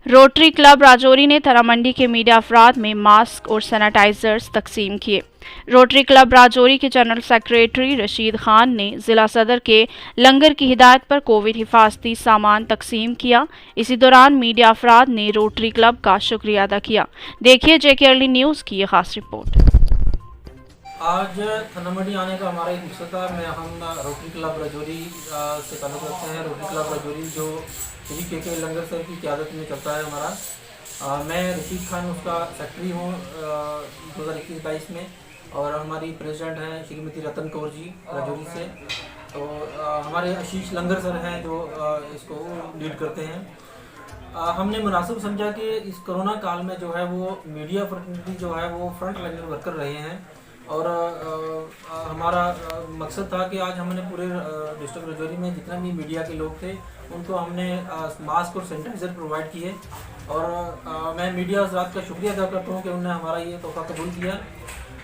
Rotary club Rajouri ने थाना मंडी के मीडिया अफराद में मास्क और सैनिटाइजर्स तकसीम किए। रोटरी क्लब राजौरी के जनरल सेक्रेटरी रशीद खान ने जिला सदर के लंगर की हिदायत पर कोविड हिफाजती सामान तकसीम किया। इसी दौरान मीडिया अफराद ने रोटरी क्लब का शुक्रिया अदा किया। देखिए जेके अर्ली न्यूज़ की ये खास रिपोर्ट। आज थाना मंडी आने का हमारा एक मकसद था। हम रोटरी क्लब राजौरी से ताल्लुक़ रखते हैं। रोटरी क्लब राजौरी जो श्री के लंगर सर की क़यादत में चलता है हमारा। मैं रशीद खान उसका सेक्रेटरी हूँ 2021-22 में, और हमारी प्रेसिडेंट हैं श्रीमती रतन कौर जी राजौरी से। तो हमारे आशीष लंगर सर हैं जो इसको लीड करते हैं। हमने मुनासिब समझा कि इस कोरोना काल में जो है वो मीडिया प्रतिनिधि जो है वो फ्रंट लाइन वर्कर रहे हैं, और हमारा मकसद था कि आज हमने पूरे डिस्ट्रिक्ट राजौरी में जितना भी मीडिया के लोग थे उनको हमने मास्क और सैनिटाइज़र प्रोवाइड किए। और मैं मीडिया हज़रात का शुक्रिया अदा करता हूँ कि उन्होंने हमारा ये तोहफ़ा कबूल किया।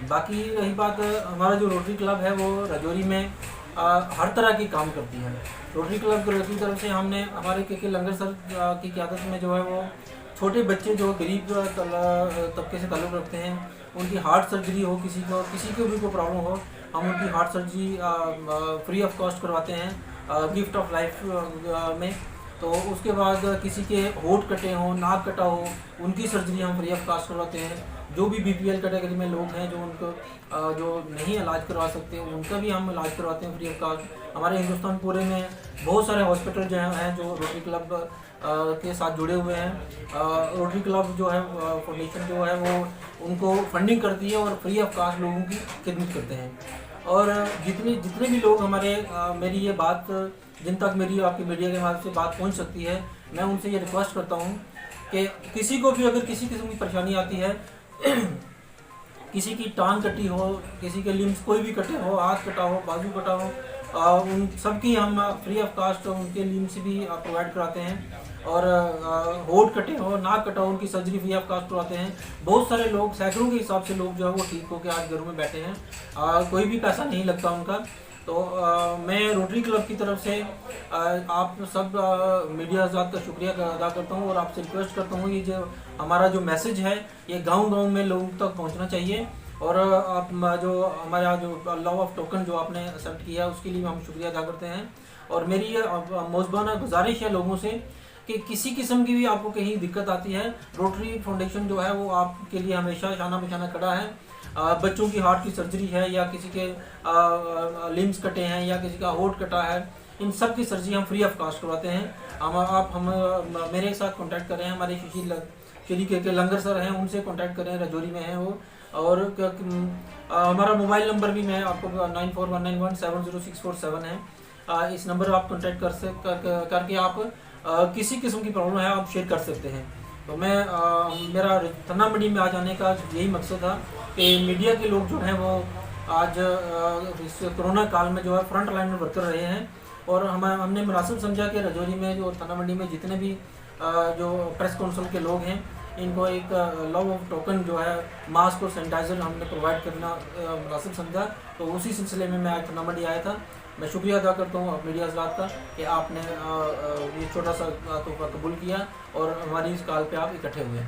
बाकी रही बात, हमारा जो रोटरी क्लब है वो राजौरी में हर तरह की काम करती है। रोटरी क्लब की तरफ से हमने हमारे के लंगर सर की क़यादत में जो है वो छोटे बच्चे जो गरीब तबके से ताल्लुक़ रखते हैं, उनकी हार्ट सर्जरी हो, किसी को भी कोई प्रॉब्लम हो, हम उनकी heart surgery free of cost करवाते हैं गिफ्ट ऑफ लाइफ में। तो उसके बाद किसी के होंठ कटे हों, नाक कटा हो, उनकी सर्जरी हम फ्री ऑफ कॉस्ट करवाते हैं। जो भी बीपीएल कैटेगरी में लोग हैं जो उनको जो नहीं इलाज करवा सकते उनका भी हम इलाज करवाते हैं फ्री ऑफ कॉस्ट। हमारे हिंदुस्तान पूरे में बहुत सारे हॉस्पिटल जो हैं जो रोटरी क्लब के साथ जुड़े हुए हैं। रोटरी क्लब जो है फाउंडेशन जो है वो उनको फंडिंग करती है और फ्री ऑफ कॉस्ट लोगों की खिदमत करते हैं। और जितने भी लोग हमारे मेरी ये बात जिन तक मेरी आपकी मीडिया के माध्यम से बात पहुंच सकती है, मैं उनसे ये रिक्वेस्ट करता हूं कि किसी को भी अगर किसी किस्म की परेशानी आती है किसी की टांग कटी हो, किसी के लिम्स कोई भी कटे हो, हाथ कटा हो, बाजू कटा हो, उन सब की हम फ्री ऑफ कास्ट उनके लिम्स भी प्रोवाइड कराते हैं। और होंठ कटे हो, नाक कटा हो, उनकी सर्जरी फ्री ऑफ कास्ट करवाते हैं। बहुत सारे लोग, सैकड़ों के हिसाब से लोग जो है वो ठीक होकर आज घरों में बैठे हैं, कोई भी पैसा नहीं लगता उनका। तो मैं रोटरी क्लब की तरफ से आप सब मीडिया हज़रात का शुक्रिया अदा करता हूँ और आपसे रिक्वेस्ट करता हूँ ये जो हमारा जो मैसेज है ये गांव-गांव में लोगों तक पहुँचना चाहिए। और आप जो हमारा जो लॉ ऑफ टोकन जो आपने एक्सेप्ट किया उसके लिए हम शुक्रिया अदा करते हैं। और मेरी ये मौजूदा गुजारिश है लोगों से कि किसी किस्म की भी आपको कहीं दिक्कत आती है, रोटरी फाउंडेशन जो है वो आपके लिए हमेशा शाना बिशाना खड़ा है। बच्चों की हार्ट की सर्जरी है, या किसी के लिम्स कटे हैं, या किसी का होंठ कटा है, इन सब की सर्जरी हम फ्री ऑफ कॉस्ट करवाते हैं। हम मेरे साथ कांटेक्ट करें, हमारे श्री के लंगर सर हैं उनसे कांटेक्ट करें, राजौरी में हैं वो। और हमारा मोबाइल नंबर भी मैं आपको 9419170647 है। इस नंबर पर आप कांटेक्ट करके आप किसी किस्म की प्रॉब्लम है आप शेयर कर सकते हैं। तो मैं मेरा थाना मंडी में आ जाने का यही मकसद था कि मीडिया के लोग जो हैं वो आज इस कोरोना काल में जो है फ्रंट लाइन में वर्कर रहे हैं। और हमने मुनासिब समझा कि राजौरी में जो थाना मंडी में जितने भी जो प्रेस काउंसिल के लोग हैं इनको एक लॉ ऑफ टोकन जो है मास्क और सैनिटाइज़र हमने प्रोवाइड करना मुनासिब समझा। तो उसी सिलसिले में मैं आज थाना मंडी आया था। मैं शुक्रिया अदा करता हूँ मीडिया हज़रात का कि आपने ये छोटा सा तोहफ़ा कबूल किया और हमारी इस कॉल पे आप इकट्ठे हुए।